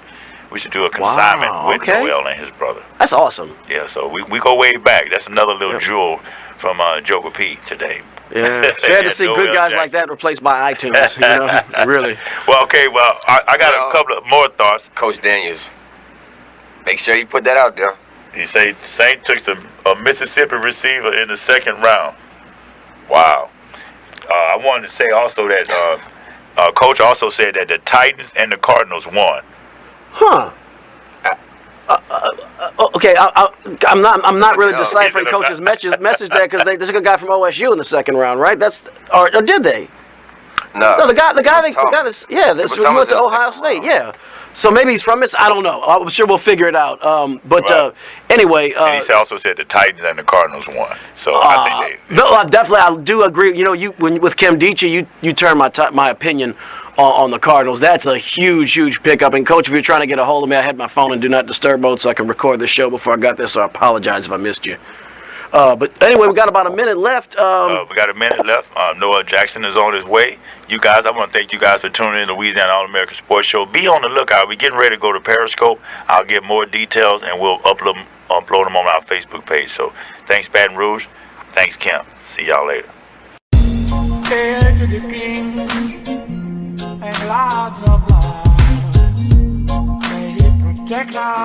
We used to do a consignment with Noel and his brother. That's awesome. Yeah, so we go way back. That's another little jewel from Joker P today. Yeah, sad to see Noel good guys Jackson. Like that replaced by iTunes, really. Well, okay, I got a couple of more thoughts. Coach Daniels, make sure you put that out there. He said Saint took a Mississippi receiver in the second round. Wow. I wanted to say also that Coach also said that the Titans and the Cardinals won. Huh. Okay, I'm not really deciphering Coach's message there, because there's a good guy from OSU in the second round, right? Or did they? No, the guy that's we went to Ohio State, yeah. So maybe he's from this. I don't know. I'm sure we'll figure it out. Anyway. And he also said the Titans and the Cardinals won. So I think I do agree. With Kim Dietschy, you turned my opinion on the Cardinals. That's a huge pickup. And Coach, if you're trying to get a hold of me, I had my phone in Do Not Disturb mode so I can record this show before I got this. So I apologize if I missed you. But anyway, we got about a minute left. We got a minute left. Noel Jackson is on his way. You guys, I want to thank you guys for tuning in to Louisiana All-American Sports Show. Be on the lookout. We're getting ready to go to Periscope. I'll get more details, and we'll upload them on our Facebook page. So thanks, Baton Rouge. Thanks, Kim. See y'all later. Hail to the King and Lords of Life. May he protect our